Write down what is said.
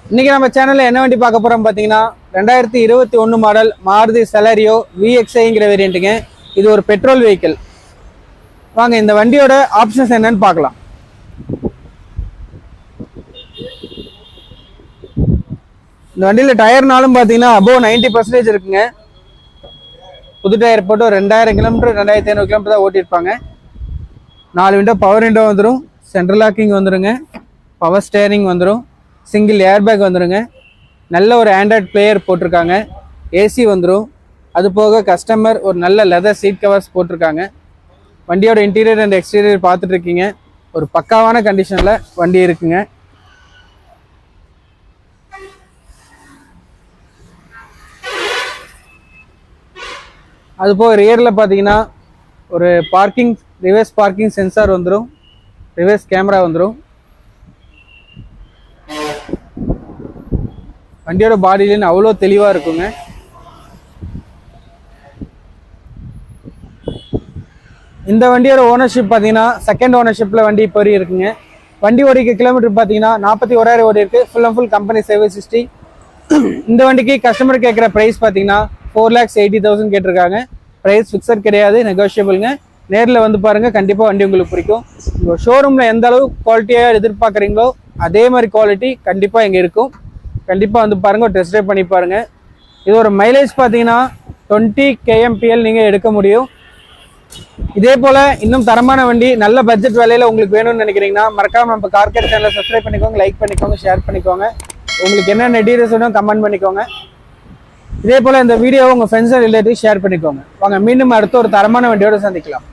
இன்னைக்கு நம்ம சேனல்ல என்ன வண்டி பார்க்க போறோம் பாத்தீங்கன்னா 2021 மாடல் மாருதி செலரியோ VXiங்கிற வேரியண்ட்டுங்க. இது ஒரு பெட்ரோல் வெஹிக்கிள். வாங்க இந்த வண்டியோட ஆப்ஷன்ஸ் என்னன்னு பார்க்கலாம். இந்த வண்டியில டயர்னாலும் பாத்தீங்கன்னா அபோவ் 90% இருக்குங்க. புது டயர் போட்டு 2000 கிலோமீட்டர் 2500 கிலோமீட்டர் தான் ஓட்டியிருப்பாங்க. 4 விண்டோ பவர் விண்டோ வந்துடும், சென்ட்ரல் லாக்கிங் வந்துருங்க, பவர் ஸ்டேரிங் வந்துடும், சிங்கிள் ஏர்பேக் வந்துடுங்க, நல்ல ஒரு ஆண்ட்ராய்ட் பிளேயர் போட்டிருக்காங்க, ஏசி வந்துடும். அது போக கஸ்டமர் ஒரு நல்ல லெதர் சீட் கவர்ஸ் போட்டிருக்காங்க. வண்டியோட இன்டீரியர் அண்ட் எக்ஸ்டீரியர் பார்த்துட்டு இருக்கீங்க. ஒரு பக்காவான கண்டிஷனில் வண்டி இருக்குங்க. அது போக ரியரில் பார்த்தீங்கன்னா ஒரு ரிவர்ஸ் பார்க்கிங் சென்சார் வந்துடும், ரிவர்ஸ் கேமரா வந்துடும். வண்டியோட பாடியிலேருந்து அவ்வளோ தெளிவாக இருக்குங்க. இந்த வண்டியோட ஓனர்ஷிப் பார்த்தீங்கன்னா செகண்ட் ஓனர்ஷிப்பில் வண்டி இப்போ இருக்குங்க. வண்டி ஓடிக்க கிலோமீட்டர் பார்த்தீங்கன்னா 41,000 ஓடி இருக்கு. Full and full company service history. இந்த வண்டிக்கு கஸ்டமர் கேட்குற ப்ரைஸ் பார்த்தீங்கன்னா 4,80,000 கேட்டிருக்காங்க. ப்ரைஸ் ஃபிக்ஸட் கிடையாது, நெகோஷியபிளுங்க. நேரில் வந்து பாருங்கள், கண்டிப்பாக வண்டி உங்களுக்கு பிடிக்கும். உங்கள் ஷோரூமில் எந்த அளவு குவாலிட்டியாக எதிர்பார்க்குறீங்களோ அதே மாதிரி குவாலிட்டி கண்டிப்பாக இங்கே இருக்கும். கண்டிப்பாக வந்து பாருங்கள், டெஸ்ட் ட்ரைவ் பண்ணி பாருங்கள். இது ஒரு மைலேஜ் பார்த்தீங்கன்னா 20 kmpl நீங்கள் எடுக்க முடியும். இதே போல் இன்னும் தரமான வண்டி நல்ல பட்ஜெட் விலையில் உங்களுக்கு வேணும்னு நினைக்கிறீங்கன்னா மறக்காமல் நம்ம கார்கேட் சேனலை சப்ஸ்கிரைப் பண்ணிக்கோங்க, லைக் பண்ணிக்கோங்க, ஷேர் பண்ணிக்கோங்க. உங்களுக்கு என்னென்ன டீடைல்ஸ் வேணும் கமெண்ட் பண்ணிக்கோங்க. இதே போல் இந்த வீடியோவை உங்கள் ஃப்ரெண்ட்ஸ் அண்ட் ரிலேட்டிவ் ஷேர் பண்ணிக்கோங்க. வாங்க மீண்டும் அடுத்த ஒரு தரமான வண்டியோடு சந்திக்கலாம்.